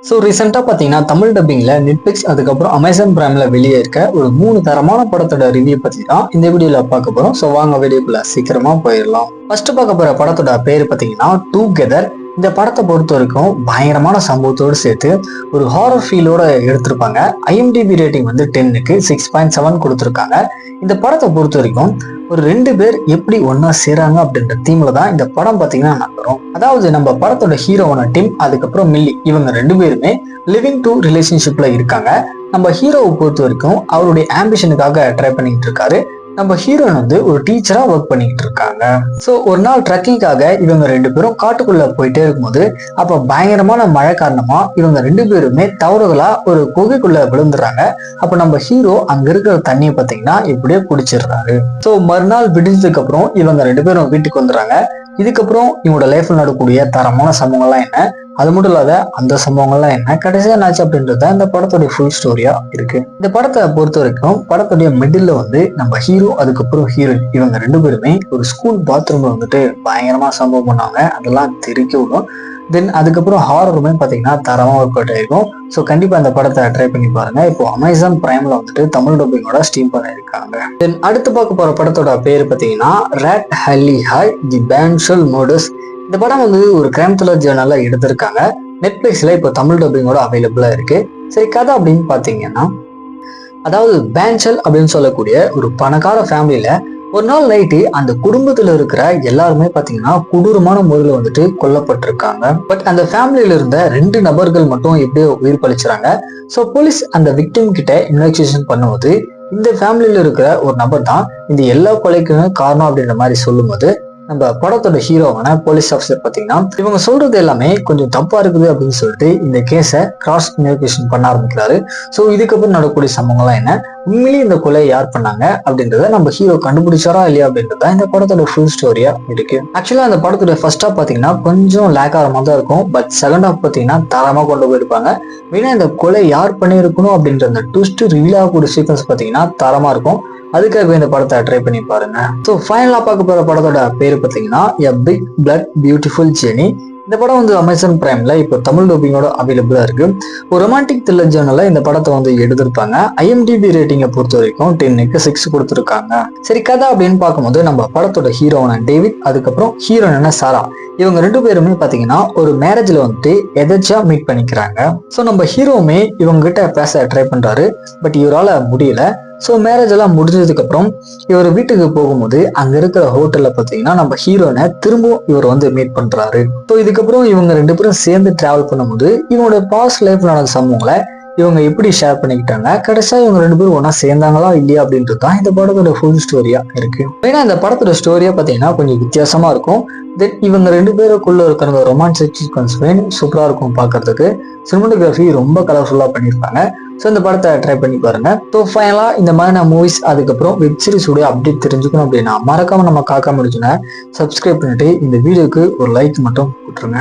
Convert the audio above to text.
So ரீசெண்டாக பார்த்தீங்கன்னா Tamil டப்பிங்கில் Netflix அதுக்கப்புறம் அமேசான் பிரைமில் வெளியே இருக்க ஒரு 3 தரமான படத்தோட ரிவ்யூ பற்றி தான் இந்த வீடியோவில் பார்க்க போகிறோம். ஸோ வாங்க வீடியோக்குள்ள சீக்கிரமாக போயிடலாம். ஃபர்ஸ்ட் பார்க்க போகிற படத்தோட பேர் பார்த்தீங்கன்னா டுகெதர். இந்த படத்தை பொறுத்த வரைக்கும் பயங்கரமான சம்பவத்தோடு சேர்த்து ஒரு ஹாரர் ஃபீலோட எடுத்திருப்பாங்க. IMDb ரேட்டிங் வந்து 10க்கு 6.7 கொடுத்துருக்காங்க. இந்த படத்தை பொறுத்த வரைக்கும் ஒரு 2 பேர் எப்படி ஒன்னா சேராங்க அப்படின்ற தீம்ல தான் இந்த படம் பார்த்தீங்கன்னா நகரும். அதாவது நம்ம படத்தோட ஹீரோவான டிம் அதுக்கப்புறம் மில்லி இவங்க 2 பேருமே லிவிங் டூ ரிலேஷன்ஷிப்ல இருக்காங்க. நம்ம ஹீரோவை பொறுத்த வரைக்கும் அவருடைய ஆம்பிஷனுக்காக ட்ரை பண்ணிட்டு இருக்காரு. நம்ம ஹீரோயின் வந்து ஒரு டீச்சரா ஒர்க் பண்ணிட்டு இருக்காங்க. ஸோ ஒரு நாள் ட்ரக்கிங்காக இவங்க 2 பேரும் காட்டுக்குள்ள போயிட்டே இருக்கும்போது அப்ப பயங்கரமான மழை காரணமா இவங்க 2 பேருமே தவறுதலா ஒரு குகைக்குள்ள விழுந்துடுறாங்க. அப்ப நம்ம ஹீரோ அங்க இருக்கிற தண்ணியை பார்த்தீங்கன்னா இப்படியே குடிச்சிடுறாரு. ஸோ மறுநாள் விடிஞ்சதுக்கு அப்புறம் இவங்க 2 பேரும் வீட்டுக்கு வந்துடுறாங்க. இதுக்கப்புறம் இவங்களோட லைஃப்ல நடக்கக்கூடிய தரமான சம்பவங்கள்லாம் என்ன, அது மட்டும் இல்லாத அந்த சம்பவங்கள்லாம் என்ன, கடைசியா என்னாச்சு அப்படின்றத இந்த படத்துடைய ஃபுல் ஸ்டோரியா இருக்கு. இந்த படத்தை பொறுத்த வரைக்கும் படத்துடைய மிடில் வந்து நம்ம ஹீரோ அதுக்கப்புறம் ஹீரோயின் இவங்க 2 பேருமே ஒரு ஸ்கூல் பாத்ரூம்ல வந்துட்டு பயங்கரமா சம்பவம் பண்ணாங்க. அதெல்லாம் தெரிக்க விடும். தென் அதுக்கப்புறம் ஹாரருமே பார்த்தீங்கன்னா தரமா ஒர்க் அவுட் ஆயிருக்கும். ஸோ கண்டிப்பா அந்த படத்தை ட்ரை பண்ணி பாருங்க. இப்போ அமேசான் பிரைம்ல வந்துட்டு தமிழ் டப்பிங்கோட ஸ்ட்ரீம் பண்ணியிருக்காங்க. தென் அடுத்து பார்க்க போற படத்தோட பேர் பார்த்தீங்கன்னா ராட் ஹல்லி ஹாய் தி பேன்ஷல் மர்டர்ஸ். இந்த படம் வந்து ஒரு கிரைம் த்ரில்லர் ஜேர்னல்ல எடுத்திருக்காங்க. நெட்ஃபிளிக்ஸ்ல இப்போ தமிழ் டப்பிங்கோட அவைலபிளா இருக்கு. சரி, கதை அப்படின்னு பாத்தீங்கன்னா அதாவது பேன்ஷல் அப்படின்னு சொல்லக்கூடிய ஒரு பணக்கார ஃபேமிலியில ஒரு நாள் நைட்டு அந்த குடும்பத்துல இருக்கிற எல்லாருமே பாத்தீங்கன்னா கொடூரமான முறையில வந்துட்டு கொல்லப்பட்டிருக்காங்க. பட் அந்த ஃபேமிலியில இருந்த 2 நபர்கள் மட்டும் எப்படியோ உயிர் பழிச்சுறாங்க. ஸோ போலீஸ் அந்த விக்டிம் கிட்ட இன்வெஸ்டிகேஷன் பண்ணும்போது இந்த ஃபேமிலியில இருக்கிற ஒரு நபர் தான் இந்த எல்லா கொலைக்குமே காரணம் அப்படின்ற மாதிரி சொல்லும்போது நம்ம படத்தோட ஹீரோவான போலீஸ் ஆஃபீஸர் பார்த்தீங்கன்னா இவங்க சொல்றது எல்லாமே கொஞ்சம் தப்பா இருக்குது அப்படின்னு சொல்லிட்டு இந்த கேஸை கிராஸ் இன்வெஸ்டிகேஷன் பண்ண ஆரம்பிக்கிறாரு. ஸோ இதுக்கப்புறம் நடக்கக்கூடிய சம்பவங்கள்லாம் என்ன, உண்மையிலேயே இந்த கொலை யார் பண்ணாங்க அப்படின்றத நம்ம ஹீரோ கண்டுபிடிச்சாரா இல்லையா அப்படின்றத இந்த படத்தோட ஃபுல் ஸ்டோரியா இருக்கு. ஆக்சுவலா அந்த படத்தோட ஃபர்ஸ்ட் ஹாஃப் பார்த்தீங்கன்னா கொஞ்சம் லேக் ஆகிற மாதிரி தான் இருக்கும். பட் செகண்ட் ஹாஃப் பார்த்தீங்கன்னா தரமா கொண்டு போயிருப்பாங்க. மெயினா இந்த கொலை யார் பண்ணியிருக்கணும் அப்படின்ற அந்த ட்விஸ்ட் ரிவீல் ஆகக்கூடிய சீக்வன்ஸ் பார்த்தீங்கன்னா தரமா இருக்கும். அதுக்காக இந்த படத்தை ட்ரை பண்ணி பாருங்க. ஸோ ஃபைனலா பார்க்க போற படத்தோட பேரு பார்த்தீங்கன்னா a big blood beautiful journey. இந்த படம் வந்து அமேசான் பிரைம்ல இப்போ தமிழ் டப்பிங்கோட அவைலபிளா இருக்கு. ஒரு ரொமான்டிக் த்ரில்லர் ஜேர்னல்ல இந்த படத்தை வந்து எடுத்திருப்பாங்க. IMDb ரேட்டிங்கை பொறுத்த வரைக்கும் 10க்கு 6 கொடுத்துருக்காங்க. சரி, கதை அப்படின்னு பார்க்கும்போது நம்ம படத்தோட ஹீரோவான டேவிட் அதுக்கப்புறம் ஹீரோயினான சாரா இவங்க 2 பேருமே பாத்தீங்கன்னா ஒரு மேரேஜ்ல வந்துட்டு எதாச்சியா மீட் பண்ணிக்கிறாங்க. ஸோ நம்ம ஹீரோவுமே இவங்க கிட்ட பேச ட்ரை பண்றாரு. பட் இவரால முடியல. ஸோ மேரேஜ் எல்லாம் முடிஞ்சதுக்கு அப்புறம் இவர் வீட்டுக்கு போகும்போது அங்க இருக்கிற ஹோட்டல்ல பாத்தீங்கன்னா நம்ம ஹீரோனை திரும்பவும் இவர் வந்து மீட் பண்றாரு. ஸோ இதுக்கப்புறம் இவங்க 2 பேரும் சேர்ந்து டிராவல் பண்ணும்போது இவங்களோட பாஸ்ட் லைஃப்ல நடந்த சம்பவங்களை இவங்க எப்படி ஷேர் பண்ணிக்கிட்டாங்க, கடைசியா இவங்க 2 பேரும் ஒன்னா சேர்ந்தாங்களா இல்லையா அப்படின்றது தான் இந்த படத்தோட ஃபுல் ஸ்டோரியா இருக்கு. ஏன்னா இந்த படத்தோட ஸ்டோரியா பாத்தீங்கன்னா கொஞ்சம் வித்தியாசமா இருக்கும். தென் இவங்க 2 பேருக்குள்ள இருக்கிற ரொமான்டிக் சீக்வன்ஸ் சூப்பரா இருக்கும் பார்க்கறதுக்கு. சினிமாட்டோகிராஃபி ரொம்ப கலர்ஃபுல்லா பண்ணியிருப்பாங்க. ஸோ இந்த படத்தை ட்ரை பண்ணி பாருங்க. ஸோ ஃபைனலா இந்த மாதிரியான மூவிஸ் அதுக்கப்புறம் வெப் சீரிஸ் உடைய அப்டேட் தெரிஞ்சுக்கணும் அப்படின்னா மறக்காம நம்ம காக்கா முடிச்சுன்னா சப்ஸ்கிரைப் பண்ணிட்டு இந்த வீடியோக்கு ஒரு லைக் மட்டும் போட்டுருங்க.